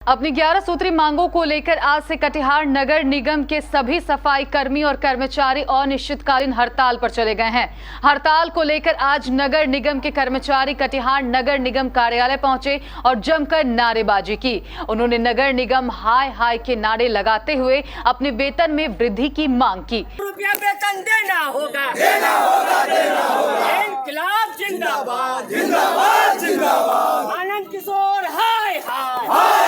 अपनी 11 सूत्री मांगों को लेकर आज से कटिहार नगर निगम के सभी सफाई कर्मी और कर्मचारी अनिश्चितकालीन हड़ताल पर चले गए हैं। हड़ताल को लेकर आज नगर निगम के कर्मचारी कटिहार नगर निगम कार्यालय पहुंचे और जमकर नारेबाजी की। उन्होंने नगर निगम हाय हाय के नारे लगाते हुए अपने वेतन में वृद्धि की मांग की। रुपया वेतन देना होगा, इनकलाब जिंदाबाद, जिंदाबाद जिंदाबाद। आनंद किशोर हाय हाय,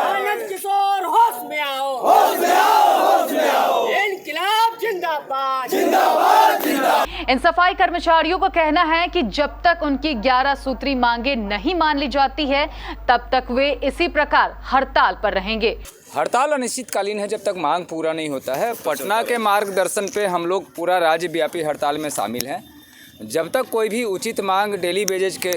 आनंद किशोर होश में आओ, होश में आओ, होश में आओ। इनकलाब जिंदाबाद, जिंदाबाद जिंदाबाद। इन सफाई कर्मचारियों का कहना है कि जब तक उनकी 11 सूत्री मांगे नहीं मान ली जाती है तब तक वे इसी प्रकार हड़ताल पर रहेंगे। हड़ताल अनिश्चितकालीन है जब तक मांग पूरा नहीं होता है। पटना के मार्गदर्शन पे हम लोग पूरा राज्यव्यापी हड़ताल में शामिल हैं। जब तक कोई भी उचित मांग डेली बेजेज के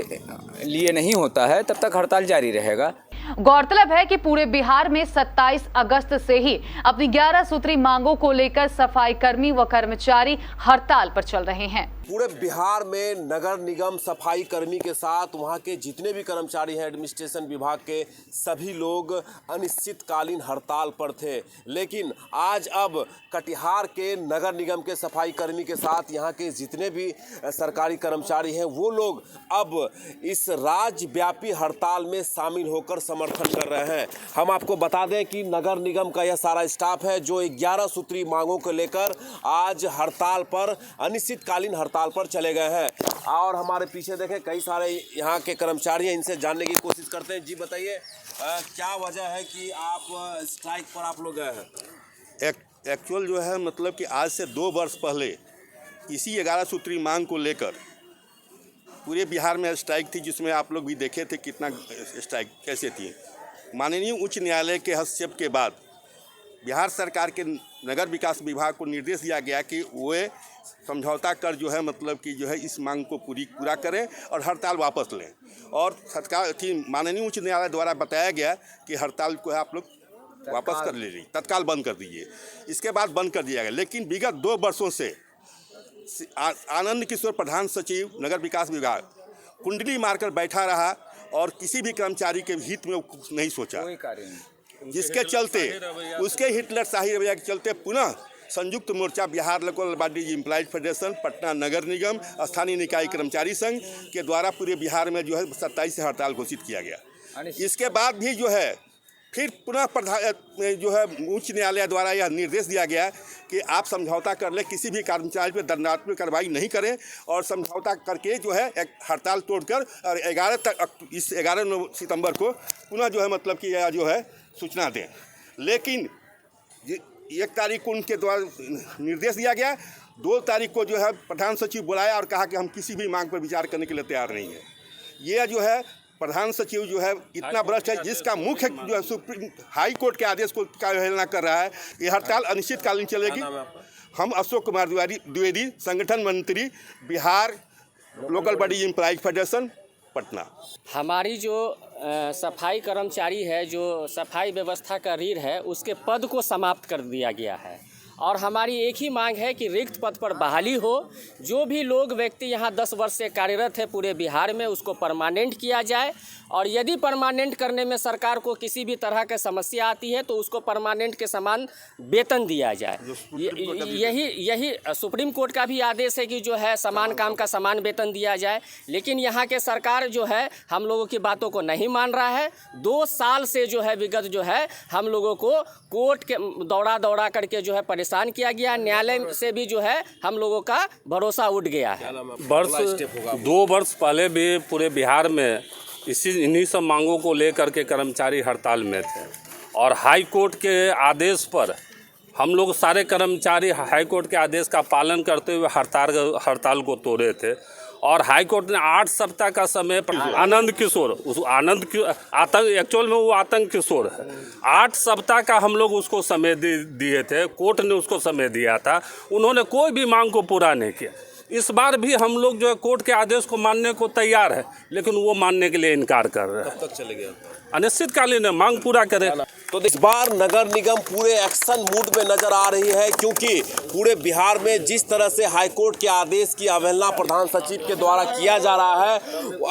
लिए नहीं होता है तब तक हड़ताल जारी रहेगा। गौरतलब है कि पूरे बिहार में 27 अगस्त से ही अपनी 11 सूत्री मांगों को लेकर सफाई कर्मी व कर्मचारी हड़ताल पर चल रहे हैं। पूरे बिहार में नगर निगम सफाई कर्मी के साथ वहां के जितने भी कर्मचारी हैं एडमिनिस्ट्रेशन विभाग के सभी लोग अनिश्चितकालीन हड़ताल पर थे। लेकिन आज अब कटिहार के नगर निगम के सफाई कर्मी के साथ यहाँ के जितने भी सरकारी कर्मचारी हैं वो लोग अब इस राज्यव्यापी हड़ताल में शामिल होकर समर्थन कर रहे हैं। हम आपको बता दें कि नगर निगम का यह सारा स्टाफ है जो 11 सूत्री मांगों को लेकर आज हड़ताल पर अनिश्चितकालीन हड़ताल पर चले गए हैं। और हमारे पीछे देखें कई सारे यहाँ के कर्मचारी हैं, इनसे जानने की कोशिश करते हैं। जी बताइए क्या वजह है कि आप स्ट्राइक पर आप लोग गए हैं? एक्चुअल जो है मतलब कि आज से 2 वर्ष पहले इसी 11 सूत्री मांग को लेकर पूरे बिहार में स्ट्राइक थी, जिसमें आप लोग भी देखे थे कितना स्ट्राइक कैसे थी। माननीय उच्च न्यायालय के हस्तक्षेप के बाद बिहार सरकार के नगर विकास विभाग को निर्देश दिया गया कि वे समझौता कर जो है मतलब कि जो है इस मांग को पूरा करें और हड़ताल वापस लें। और सरकार थी माननीय उच्च न्यायालय द्वारा बताया गया कि हड़ताल को आप लोग वापस कर लीजिए, तत्काल बंद कर दीजिए। इसके बाद बंद कर दिया गया। लेकिन विगत 2 वर्षों से आनंद किशोर प्रधान सचिव नगर विकास विभाग कुंडली मारकर बैठा रहा और किसी भी कर्मचारी के हित में नहीं सोचा, जिसके चलते उसके हिटलर शाही रवैया के चलते पुनः संयुक्त मोर्चा Bihar local body employees federation, Patna नगर निगम, स्थानीय निकाय कर्मचारी संघ के द्वारा पूरे बिहार में जो है 27 से हड़ताल घोषित किया गया। इसके बाद भी जो है फिर पुनः जो है उच्च न्यायालय द्वारा यह निर्देश दिया गया कि आप समझौता कर ले, किसी भी कर्मचारी पर दंडात्मक कार्रवाई नहीं करें और समझौता करके जो है एक हड़ताल तोड़कर और 11 सितंबर को पुनः जो है मतलब कि यह जो है सूचना दें। लेकिन 1 तारीख को उनके द्वारा निर्देश दिया गया, 2 तारीख को जो है प्रधान सचिव बुलाया और कहा कि हम किसी भी मांग पर विचार करने के लिए तैयार नहीं है। ये जो है प्रधान सचिव जो है इतना भ्रष्ट है, जिसका मुख्य जो है सुप्रीम हाई कोर्ट के आदेश को का अवहेलना कर रहा है। ये हड़ताल अनिश्चितकालीन चलेगी। हम अशोक कुमार द्विवेदी, संगठन मंत्री, Bihar local body employees federation, Patna. हमारी जो सफाई कर्मचारी है, जो सफाई व्यवस्था का रीढ़ है, उसके पद को समाप्त कर दिया गया है और हमारी एक ही मांग है कि रिक्त पद पर बहाली हो। जो भी लोग व्यक्ति यहाँ 10 वर्ष से कार्यरत है पूरे बिहार में, उसको परमानेंट किया जाए और यदि परमानेंट करने में सरकार को किसी भी तरह की समस्या आती है तो उसको परमानेंट के समान वेतन दिया जाए। यही सुप्रीम कोर्ट का भी आदेश है कि जो है समान काम का समान वेतन दिया जाए। लेकिन यहाँ के सरकार जो है हम लोगों की बातों को नहीं मान रहा है। 2 साल से जो है विगत जो है हम लोगों को कोर्ट के दौड़ा करके जो है परेशान किया गया। न्यायालय से भी जो है हम लोगों का भरोसा उठ गया है। 2 वर्ष पहले भी पूरे बिहार में इन्हीं सब मांगों को लेकर के कर्मचारी हड़ताल में थे और हाई कोर्ट के आदेश पर हम लोग सारे कर्मचारी हाई कोर्ट के आदेश का पालन करते हुए हड़ताल को तोड़े थे। और हाई कोर्ट ने 8 सप्ताह का समय आनंद किशोर, उस आतंक एक्चुअल में वो आतंक किशोर है, 8 सप्ताह का हम लोग उसको समय दिए थे। कोर्ट ने उसको समय दिया था, उन्होंने कोई भी मांग को पूरा नहीं किया। इस बार भी हम लोग जो है कोर्ट के आदेश को मानने को तैयार है, लेकिन वो मानने के लिए इनकार कर रहे हैं। कब तक चले गए? अनिश्चितकालीन मांग पूरा करें। तो इस बार नगर निगम पूरे एक्शन मूड में नजर आ रही है, क्योंकि पूरे बिहार में जिस तरह से हाईकोर्ट के आदेश की अवहेलना प्रधान सचिव के द्वारा किया जा रहा है,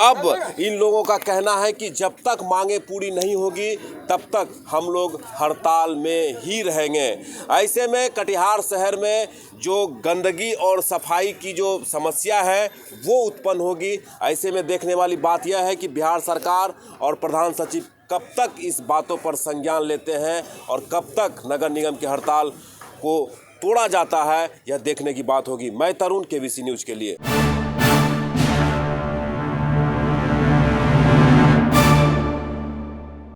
अब इन लोगों का कहना है कि जब तक मांगे पूरी नहीं होगी तब तक हम लोग हड़ताल में ही रहेंगे। ऐसे में कटिहार शहर में जो गंदगी और सफाई की जो समस्या है वो उत्पन्न होगी। ऐसे में देखने वाली बात यह है कि बिहार सरकार और प्रधान सचिव कब तक इस बातों पर संज्ञान लेते हैं और कब तक नगर निगम की हड़ताल को तोड़ा जाता है, यह देखने की बात होगी। मैं तरुण, केबीसी न्यूज़ के लिए।